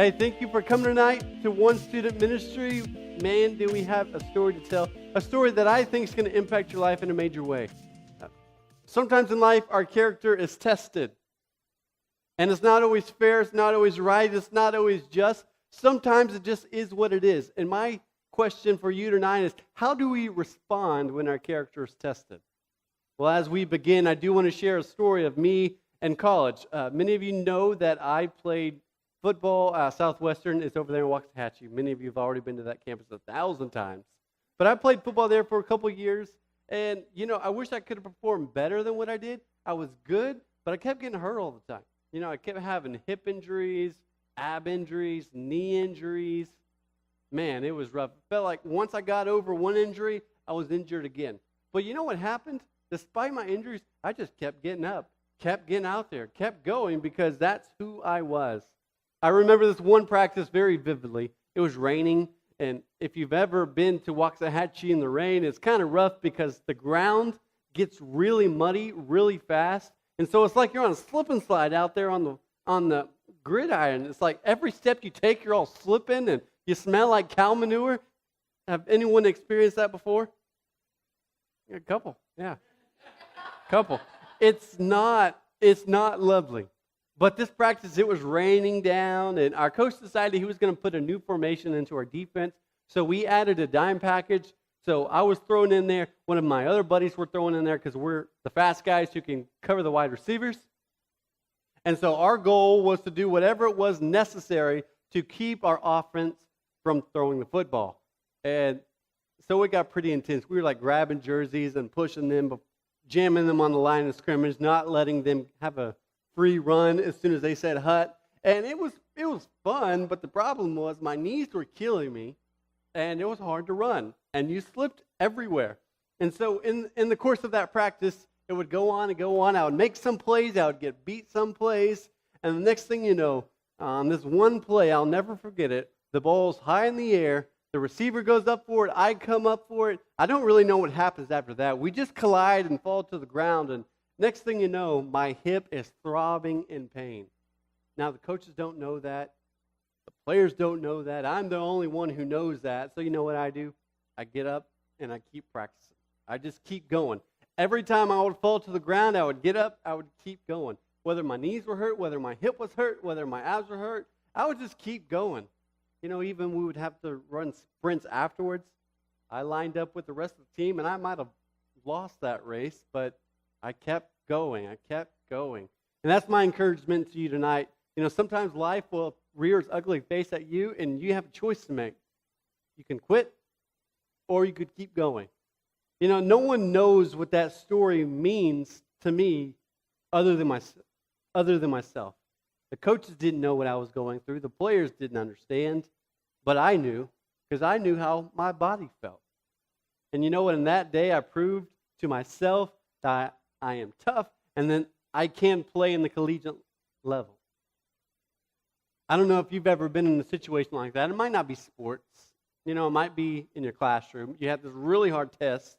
Hey, thank you for coming tonight to One Student Ministry. Man, do we have a story to tell. A story that I think is going to impact your life in a major way. Sometimes in life, our character is tested. And it's not always fair, it's not always right, it's not always just. Sometimes it just is what it is. And my question for you tonight is, how do we respond when our character is tested? Well, as we begin, I do want to share a story of me and college. Many of you know that I played football. Southwestern is over there in Waxahachie. Many of you have already been to that campus 1,000 times. But I played football there for a couple of years. And, I wish I could have performed better than what I did. I was good, but I kept getting hurt all the time. I kept having hip injuries, ab injuries, knee injuries. Man, it was rough. It felt like once I got over one injury, I was injured again. But you know what happened? Despite my injuries, I just kept getting up, kept getting out there, kept going because that's who I was. I remember this one practice very vividly. It was raining, and if you've ever been to Waxahachie in the rain, it's kind of rough because the ground gets really muddy really fast. And so it's like you're on a slip and slide out there on the gridiron. It's like every step you take, you're all slipping, and you smell like cow manure. Have anyone experienced that before? A couple, yeah. Couple. It's not lovely. But this practice, it was raining down, and our coach decided he was going to put a new formation into our defense. So we added a dime package. So I was thrown in there. One of my other buddies were thrown in there because we're the fast guys who can cover the wide receivers. And so our goal was to do whatever it was necessary to keep our offense from throwing the football. And so it got pretty intense. We were like grabbing jerseys and pushing them, jamming them on the line of scrimmage, not letting them have a free run as soon as they said hut. And it was fun, but the problem was my knees were killing me, and it was hard to run. And you slipped everywhere. And so in the course of that practice, it would go on and go on. I would make some plays. I would get beat some plays. And the next thing you know, on this one play, I'll never forget it, the ball's high in the air. The receiver goes up for it. I come up for it. I don't really know what happens after that. We just collide and fall to the ground. And next thing you know, my hip is throbbing in pain. Now, the coaches don't know that. The players don't know that. I'm the only one who knows that. So you know what I do? I get up and I keep practicing. I just keep going. Every time I would fall to the ground, I would get up, I would keep going. Whether my knees were hurt, whether my hip was hurt, whether my abs were hurt, I would just keep going. Even we would have to run sprints afterwards. I lined up with the rest of the team, and I might have lost that race, but I kept going. And that's my encouragement to you tonight. Sometimes life will rear its ugly face at you, and you have a choice to make. You can quit, or you could keep going. No one knows what that story means to me other than myself. The coaches didn't know what I was going through. The players didn't understand, but I knew, because I knew how my body felt. And you know what? In that day, I proved to myself that I am tough, and then I can play in the collegiate level. I don't know if you've ever been in a situation like that. It might not be sports. It might be in your classroom. You had this really hard test,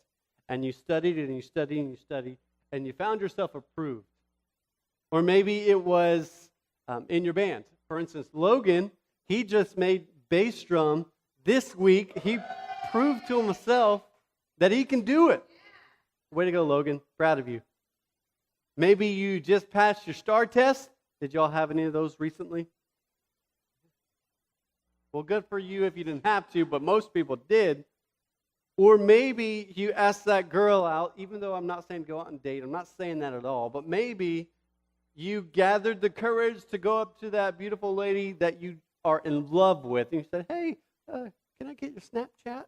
and you studied and you studied and you studied, and you found yourself approved. Or maybe it was in your band. For instance, Logan, he just made bass drum this week. He proved to himself that he can do it. Way to go, Logan. Proud of you. Maybe you just passed your STAR test. Did y'all have any of those recently? Well, good for you if you didn't have to, but most people did. Or maybe you asked that girl out, even though I'm not saying go out and date. I'm not saying that at all. But maybe you gathered the courage to go up to that beautiful lady that you are in love with, and you said, hey, can I get your Snapchat?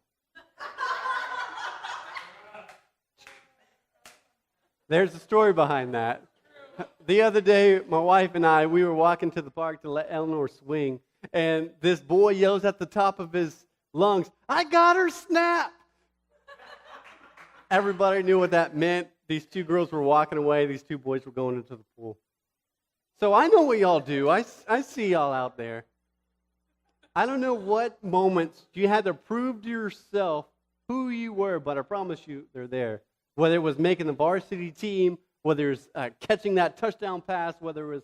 There's a story behind that. The other day, my wife and I, we were walking to the park to let Eleanor swing, and this boy yells at the top of his lungs, I got her Snap! Everybody knew what that meant. These two girls were walking away. These two boys were going into the pool. So I know what y'all do. I see y'all out there. I don't know what moments you had to prove to yourself who you were, but I promise you they're there. Whether it was making the varsity team, whether it was catching that touchdown pass, whether it was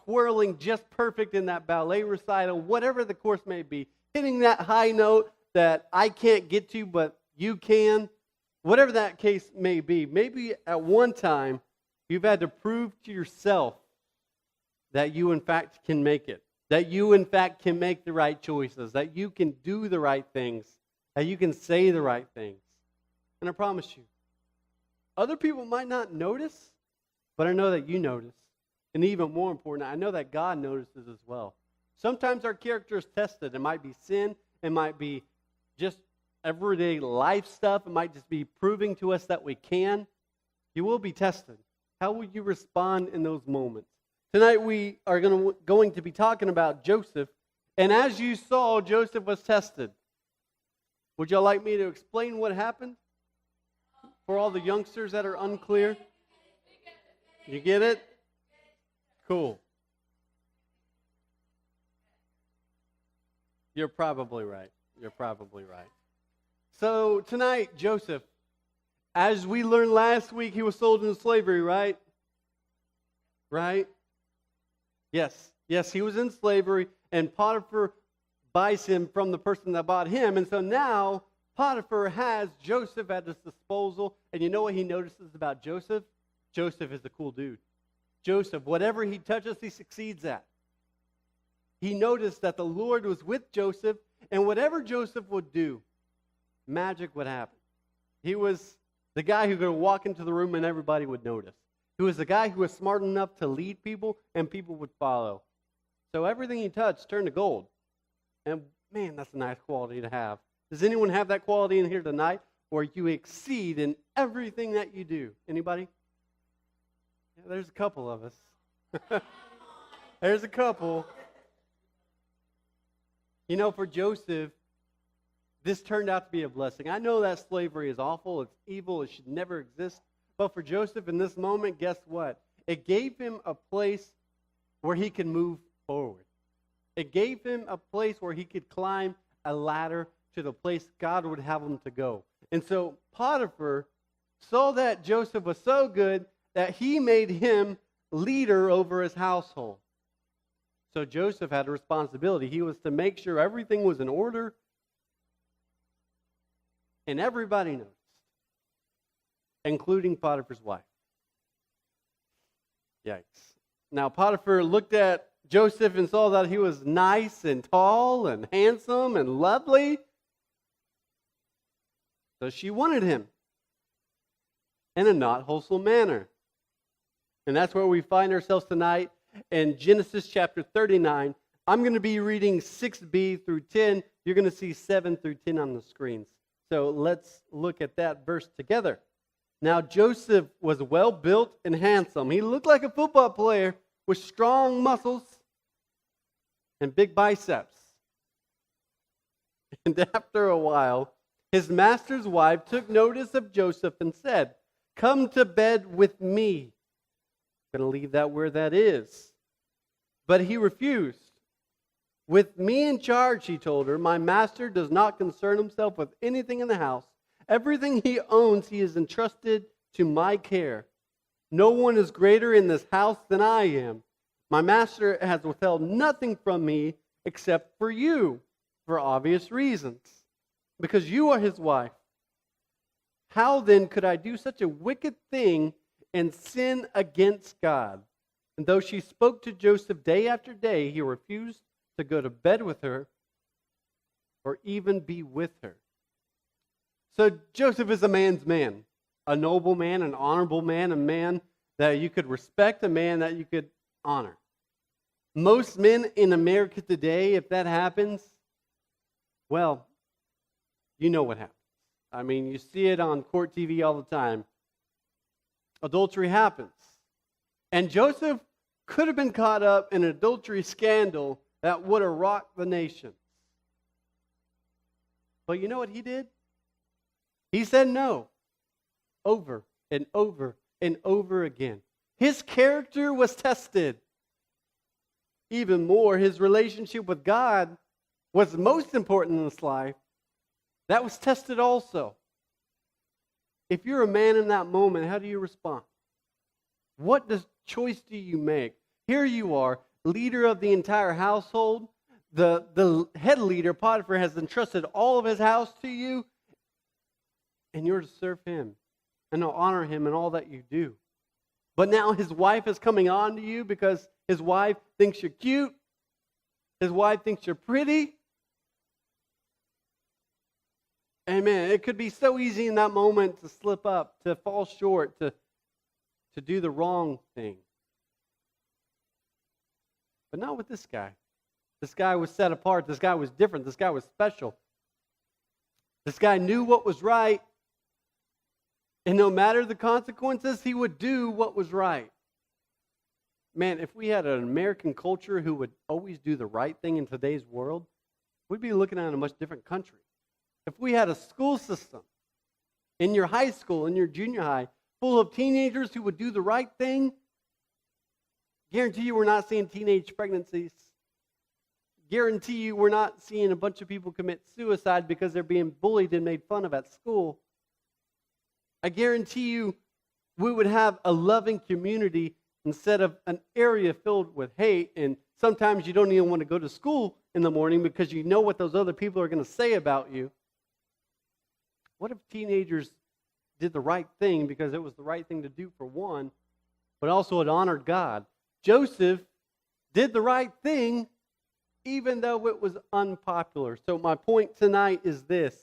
twirling just perfect in that ballet recital, whatever the course may be, hitting that high note that I can't get to, but you can, whatever that case may be. Maybe at one time you've had to prove to yourself that you in fact can make it, that you in fact can make the right choices, that you can do the right things, that you can say the right things. And I promise you, other people might not notice, but I know that you notice. And even more important, I know that God notices as well. Sometimes our character is tested. It might be sin. It might be just everyday life stuff. It might just be proving to us that we can. You will be tested. How will you respond in those moments? Tonight we are going to be talking about Joseph. And as you saw, Joseph was tested. Would y'all like me to explain what happened? For all the youngsters that are unclear? You get it? Cool. You're probably right. You're probably right. So tonight, Joseph, as we learned last week, he was sold into slavery, right? Right? Yes. Yes, he was in slavery, and Potiphar buys him from the person that bought him. And so now Potiphar has Joseph at his disposal. And you know what he notices about Joseph? Joseph is a cool dude. Joseph, whatever he touches, he succeeds at. He noticed that the Lord was with Joseph, and whatever Joseph would do, magic would happen. He was the guy who could walk into the room and everybody would notice. He was the guy who was smart enough to lead people, and people would follow. So everything he touched turned to gold. And man, that's a nice quality to have. Does anyone have that quality in here tonight? Or you exceed in everything that you do? Anybody? Yeah, there's a couple of us. There's a couple. You know, for Joseph, this turned out to be a blessing. I know that slavery is awful, it's evil, it should never exist. But for Joseph in this moment, guess what? It gave him a place where he could move forward. It gave him a place where he could climb a ladder to the place God would have him to go. And so Potiphar saw that Joseph was so good that he made him leader over his household. So Joseph had a responsibility. He was to make sure everything was in order, and everybody noticed, including Potiphar's wife. Yikes. Now Potiphar looked at Joseph and saw that he was nice and tall and handsome and lovely. So she wanted him in a not wholesome manner. And that's where we find ourselves tonight in Genesis chapter 39. I'm going to be reading 6b through 10. You're going to see 7 through 10 on the screens. So let's look at that verse together. Now Joseph was well built and handsome. He looked like a football player with strong muscles and big biceps. And after a while, his master's wife took notice of Joseph and said, "Come to bed with me." I'm going to leave that where that is. But he refused. "With me in charge," he told her, "my master does not concern himself with anything in the house. Everything he owns he is entrusted to my care. No one is greater in this house than I am. My master has withheld nothing from me except for you, for obvious reasons, because you are his wife. How then could I do such a wicked thing and sin against God?" And though she spoke to Joseph day after day, he refused to go to bed with her or even be with her. So Joseph is a man's man, a noble man, an honorable man, a man that you could respect, a man that you could honor. Most men in America today, if that happens, well, you know what happens. I mean, you see it on court TV all the time. Adultery happens. And Joseph could have been caught up in an adultery scandal that would have rocked the nation. But you know what he did? He said no over and over and over again. His character was tested. Even more, his relationship with God was most important in his life. That was tested also. If you're a man in that moment, how do you respond? What choice do you make? Here you are. leader of the entire household. The head leader, Potiphar, has entrusted all of his house to you, and you're to serve him and to honor him in all that you do. But now his wife is coming on to you because his wife thinks you're cute. His wife thinks you're pretty. Amen. It could be so easy in that moment to slip up, to fall short, to do the wrong thing. But not with this guy. This guy was set apart. This guy was different. This guy was special. This guy knew what was right. And no matter the consequences, he would do what was right. Man, if we had an American culture who would always do the right thing in today's world, we'd be looking at a much different country. If we had a school system in your high school, in your junior high, full of teenagers who would do the right thing, guarantee you we're not seeing teenage pregnancies. Guarantee you we're not seeing a bunch of people commit suicide because they're being bullied and made fun of at school. I guarantee you we would have a loving community instead of an area filled with hate, and sometimes you don't even want to go to school in the morning because you know what those other people are going to say about you. What if teenagers did the right thing because it was the right thing to do for one, but also it honored God? Joseph did the right thing even though it was unpopular. So my point tonight is this: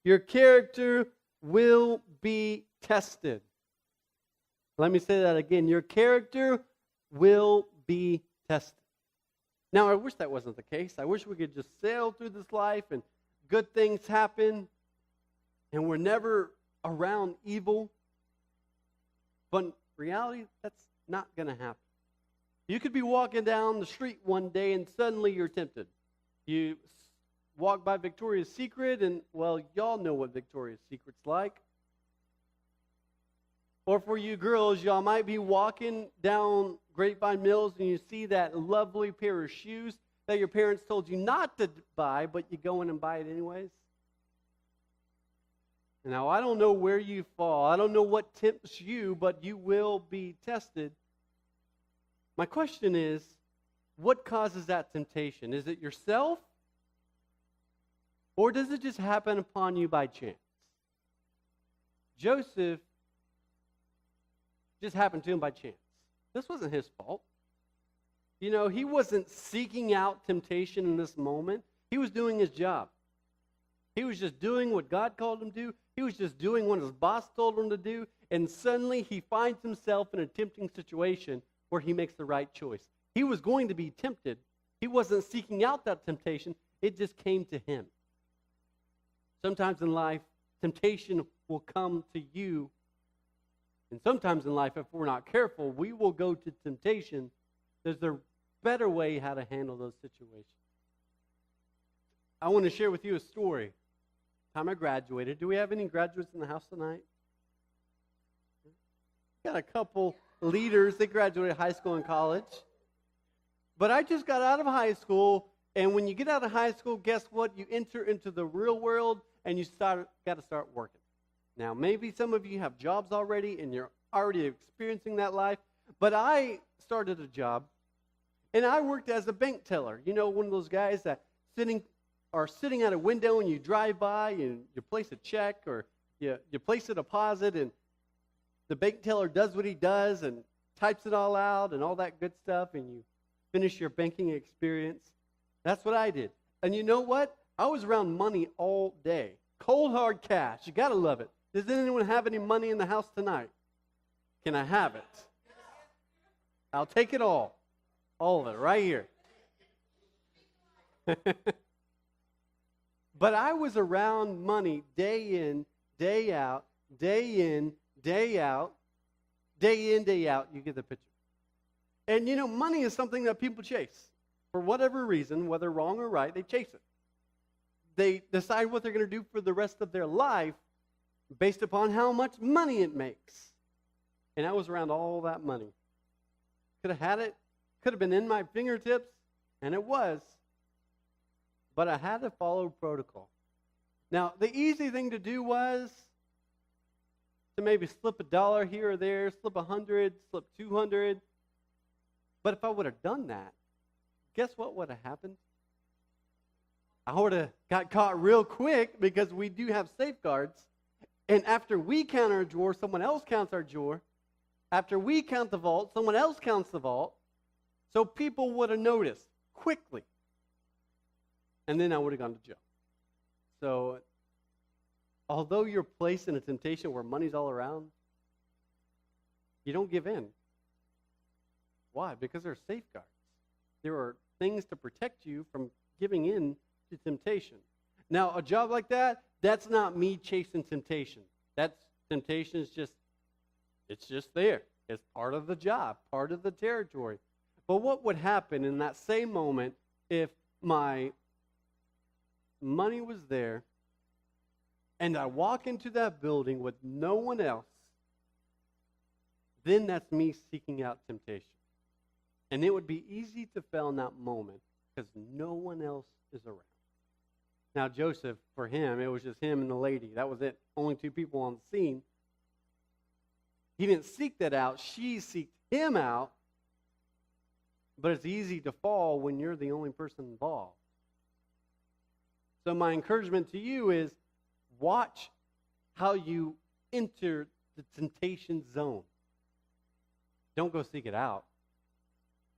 your character will be tested. Let me say that again. Your character will be tested. Now, I wish that wasn't the case. I wish we could just sail through this life and good things happen and we're never around evil. But in reality, that's not going to happen. You could be walking down the street one day and suddenly you're tempted. You walk by Victoria's Secret and, well, y'all know what Victoria's Secret's like. Or for you girls, y'all might be walking down Grapevine Mills and you see that lovely pair of shoes that your parents told you not to buy, but you go in and buy it anyways. Now, I don't know where you fall. I don't know what tempts you, but you will be tested. My question is, what causes that temptation? Is it yourself? Or does it just happen upon you by chance? Joseph just happened to him by chance. This wasn't his fault. You know, he wasn't seeking out temptation in this moment. He was doing his job. He was just doing what God called him to do. He was just doing what his boss told him to do. And suddenly he finds himself in a tempting situation where he makes the right choice. He was going to be tempted. He wasn't seeking out that temptation. It just came to him. Sometimes in life, temptation will come to you. And sometimes in life, if we're not careful, we will go to temptation. There's a better way how to handle those situations. I want to share with you a story. Time I graduated. Do we have any graduates in the house tonight? Got a couple leaders. They graduated high school and college. But I just got out of high school, and when you get out of high school, guess what? You enter into the real world, and you got to start working. Now, maybe some of you have jobs already, and you're already experiencing that life. But I started a job, and I worked as a bank teller. You know, one of those guys that are sitting at a window, and you drive by, and you place a check, or you place a deposit, and the bank teller does what he does and types it all out and all that good stuff, and you finish your banking experience. That's what I did. And you know what? I was around money all day. Cold, hard cash. You got to love it. Does anyone have any money in the house tonight? Can I have it? I'll take it all. All of it, right here. But I was around money day in, day out, day in, day out, day in, day out. You get the picture. And you know, money is something that people chase. For whatever reason, whether wrong or right, they chase it. They decide what they're going to do for the rest of their life based upon how much money it makes. And I was around all that money. Could have had it. Could have been in my fingertips. And it was. But I had to follow protocol. Now, the easy thing to do was to maybe slip $1 here or there, slip 100, slip 200. But if I would have done that, guess what would have happened? I would have got caught real quick because we do have safeguards. And after we count our drawer, someone else counts our drawer. After we count the vault, someone else counts the vault. So people would have noticed quickly. And then I would have gone to jail. So, although you're placed in a temptation where money's all around, you don't give in. Why? Because there are safeguards. There are things to protect you from giving in to temptation. Now, a job like that, that's not me chasing temptation. That's temptation is just, it's just there. It's part of the job, part of the territory. But what would happen in that same moment if my money was there and I walk into that building with no one else? Then that's me seeking out temptation. And it would be easy to fail in that moment because no one else is around. Now, Joseph, for him, it was just him and the lady. That was it. Only two people on the scene. He didn't seek that out. She seeked him out. But it's easy to fall when you're the only person involved. So my encouragement to you is watch how you enter the temptation zone. Don't go seek it out.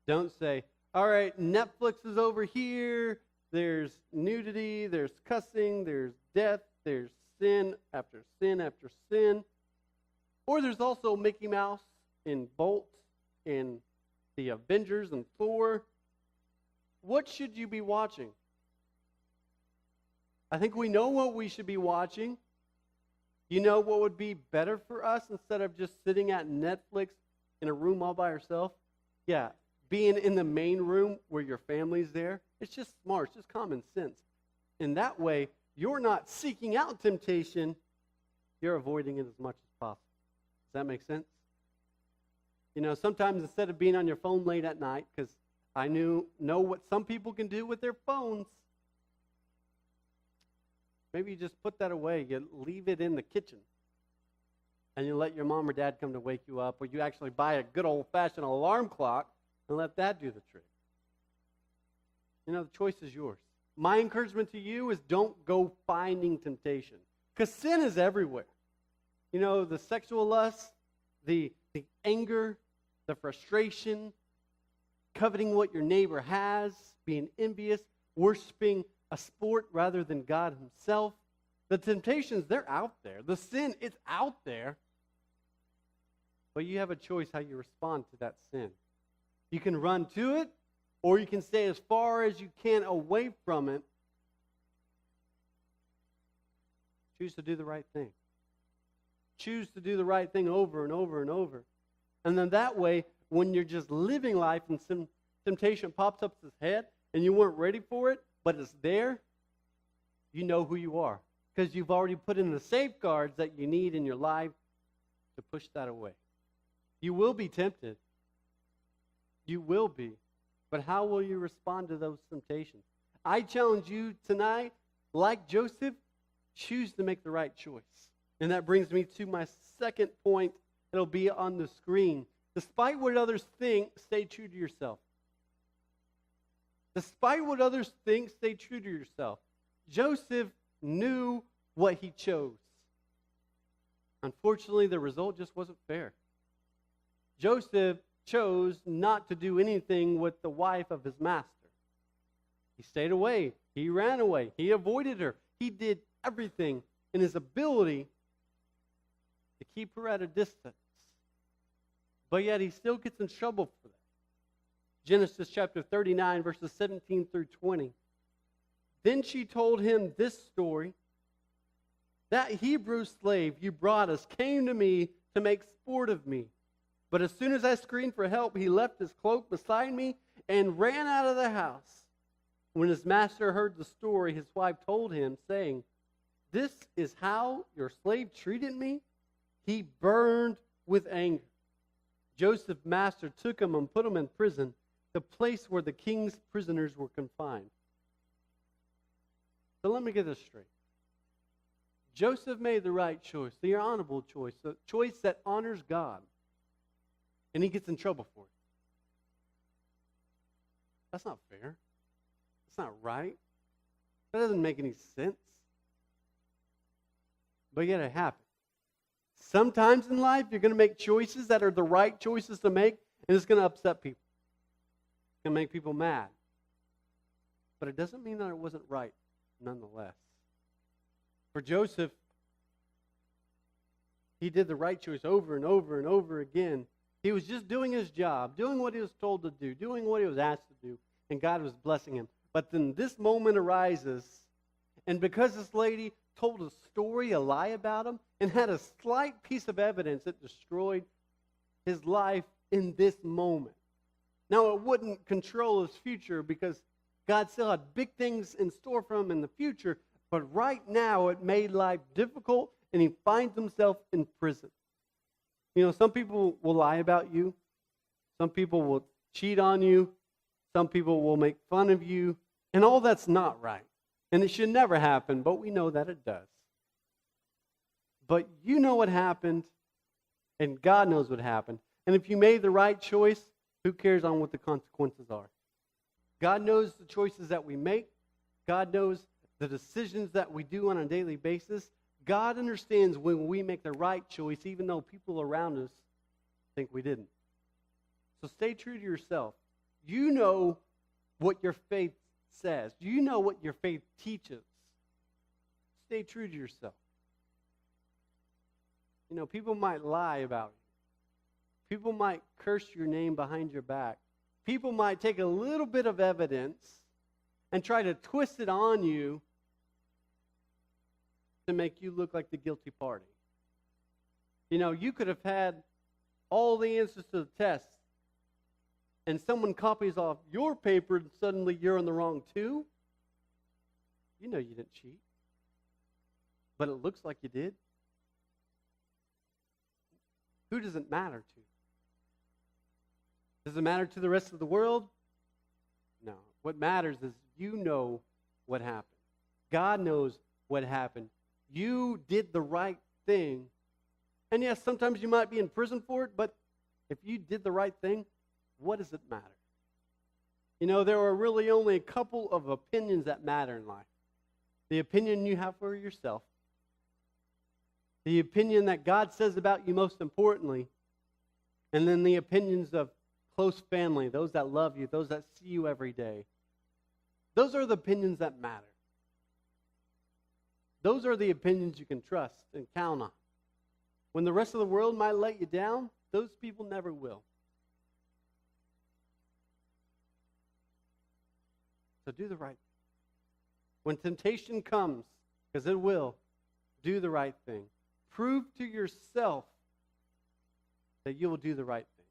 Don't say, all right, Netflix is over here. There's nudity, there's cussing, there's death, there's sin after sin after sin. Or there's also Mickey Mouse and Bolt and the Avengers and Thor. What should you be watching? I think we know what we should be watching. You know what would be better for us instead of just sitting at Netflix in a room all by yourself? Yeah, being in the main room where your family's there. It's just smart. It's just common sense. In that way, you're not seeking out temptation. You're avoiding it as much as possible. Does that make sense? You know, sometimes instead of being on your phone late at night, because I know what some people can do with their phones, maybe you just put that away. You leave it in the kitchen. And you let your mom or dad come to wake you up, or you actually buy a good old-fashioned alarm clock and let that do the trick. You know, the choice is yours. My encouragement to you is don't go finding temptation, because sin is everywhere. You know, the sexual lust, the anger, the frustration, coveting what your neighbor has, being envious, worshiping a sport rather than God himself. The temptations, they're out there. The sin, it's out there. But you have a choice how you respond to that sin. You can run to it, or you can stay as far as you can away from it. Choose to do the right thing. Choose to do the right thing over and over and over. And then that way, when you're just living life and some temptation pops up its head and you weren't ready for it, but it's there, you know who you are. Because you've already put in the safeguards that you need in your life to push that away. You will be tempted. You will be. But how will you respond to those temptations? I challenge you tonight, like Joseph, choose to make the right choice. And that brings me to my second point. It'll be on the screen. Despite what others think, stay true to yourself. Despite what others think, stay true to yourself. Joseph knew what he chose. Unfortunately, the result just wasn't fair. Joseph chose not to do anything with the wife of his master. He stayed away. He ran away. He avoided her. He did everything in his ability to keep her at a distance. But yet he still gets in trouble for that. Genesis chapter 39, verses 17 through 20. Then she told him this story. That Hebrew slave you brought us came to me to make sport of me. But as soon as I screamed for help, he left his cloak beside me and ran out of the house. When his master heard the story, his wife told him, saying, "This is how your slave treated me?" He burned with anger. Joseph's master took him and put him in prison, the place where the king's prisoners were confined. So let me get this straight. Joseph made the right choice, the honorable choice, the choice that honors God. And he gets in trouble for it. That's not fair. That's not right. That doesn't make any sense. But yet it happens. Sometimes in life, you're going to make choices that are the right choices to make, and it's going to upset people. It's going to make people mad. But it doesn't mean that it wasn't right, nonetheless. For Joseph, he did the right choice over and over and over again. He was just doing his job, doing what he was told to do, doing what he was asked to do, and God was blessing him. But then this moment arises, and because this lady told a story, a lie about him, and had a slight piece of evidence that destroyed his life in this moment. Now, it wouldn't control his future because God still had big things in store for him in the future, but right now it made life difficult, and he finds himself in prison. You know, some people will lie about you. Some people will cheat on you. Some people will make fun of you. And all that's not right. And it should never happen, but we know that it does. But you know what happened, and God knows what happened. And if you made the right choice, who cares on what the consequences are? God knows the choices that we make. God knows the decisions that we do on a daily basis. God understands when we make the right choice, even though people around us think we didn't. So stay true to yourself. You know what your faith says. You know what your faith teaches. Stay true to yourself. You know, people might lie about you. People might curse your name behind your back. People might take a little bit of evidence and try to twist it on you to make you look like the guilty party. You know, you could have had all the answers to the test, and someone copies off your paper and suddenly you're in the wrong too. You know you didn't cheat, but it looks like you did. Who does it matter to? Does it matter to the rest of the world? No. What matters is you know what happened. God knows what happened. You did the right thing. And yes, sometimes you might be in prison for it, but if you did the right thing, what does it matter? You know, there are really only a couple of opinions that matter in life. The opinion you have for yourself, the opinion that God says about you most importantly, and then the opinions of close family, those that love you, those that see you every day. Those are the opinions that matter. Those are the opinions you can trust and count on. When the rest of the world might let you down, those people never will. So do the right thing. When temptation comes, because it will, do the right thing. Prove to yourself that you will do the right thing.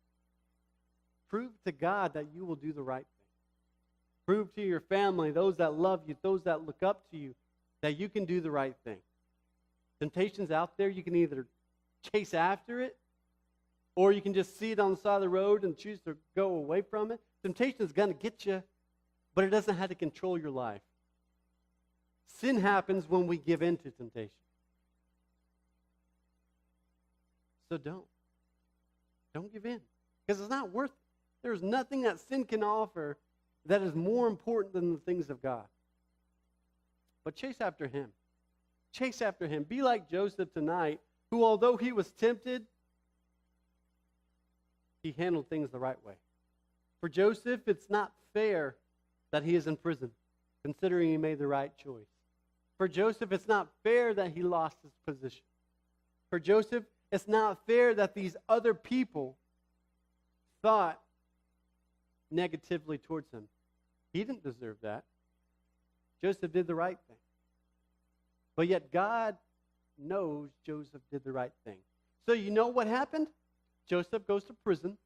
Prove to God that you will do the right thing. Prove to your family, those that love you, those that look up to you, that you can do the right thing. Temptation's out there. You can either chase after it, or you can just see it on the side of the road and choose to go away from it. Temptation is going to get you, but it doesn't have to control your life. Sin happens when we give in to temptation. So don't give in, because it's not worth it. There's nothing that sin can offer that is more important than the things of God. But chase after him. Chase after him. Be like Joseph tonight, who although he was tempted, he handled things the right way. For Joseph, it's not fair that he is in prison, considering he made the right choice. For Joseph, it's not fair that he lost his position. For Joseph, it's not fair that these other people thought negatively towards him. He didn't deserve that. Joseph did the right thing. But yet God knows Joseph did the right thing. So you know what happened? Joseph goes to prison,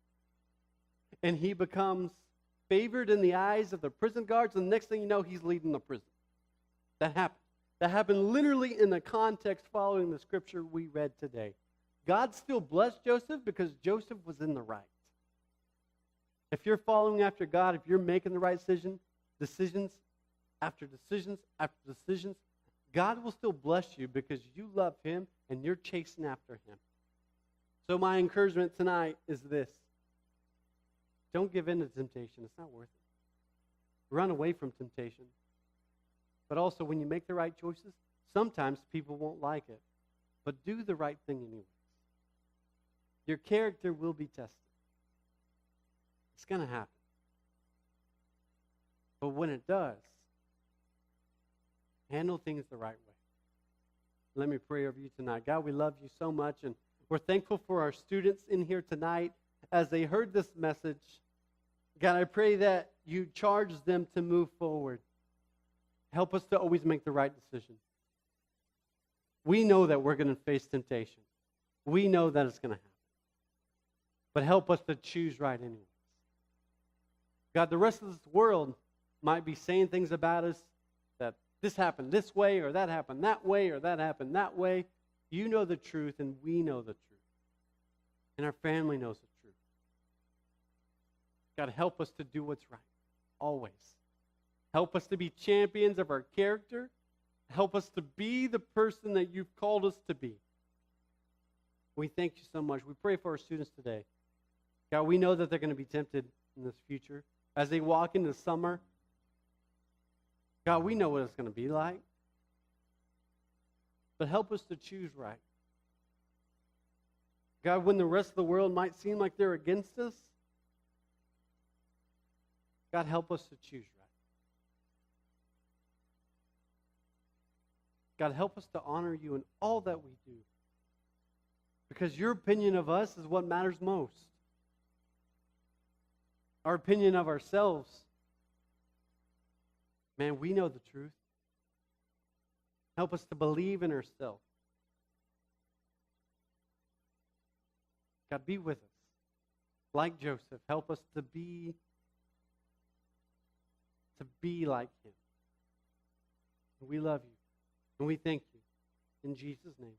and he becomes favored in the eyes of the prison guards, and the next thing you know, he's leading the prison. That happened. That happened literally in the context following the scripture we read today. God still blessed Joseph because Joseph was in the right. If you're following after God, if you're making the right decisions after decisions after decisions, God will still bless you because you love him and you're chasing after him. So my encouragement tonight is this. Don't give in to temptation. It's not worth it. Run away from temptation. But also, when you make the right choices, sometimes people won't like it. But do the right thing anyways. Your character will be tested. It's going to happen. But when it does, handle things the right way. Let me pray over you tonight. God, we love you so much, and we're thankful for our students in here tonight as they heard this message. God, I pray that you charge them to move forward. Help us to always make the right decision. We know that we're going to face temptation. We know that it's going to happen. But help us to choose right anyways. God, the rest of this world might be saying things about us that this happened this way, or that happened that way, or that happened that way. You know the truth, and we know the truth. And our family knows the truth. God, help us to do what's right, always. Help us to be champions of our character. Help us to be the person that you've called us to be. We thank you so much. We pray for our students today. God, we know that they're going to be tempted in this future. As they walk into summer, God, we know what it's going to be like. But help us to choose right. God, when the rest of the world might seem like they're against us, God, help us to choose right. God, help us to honor you in all that we do. Because your opinion of us is what matters most. Our opinion of ourselves, man, we know the truth. Help us to believe in ourselves. God, be with us. Like Joseph, help us to be like him. We love you, and we thank you. In Jesus' name.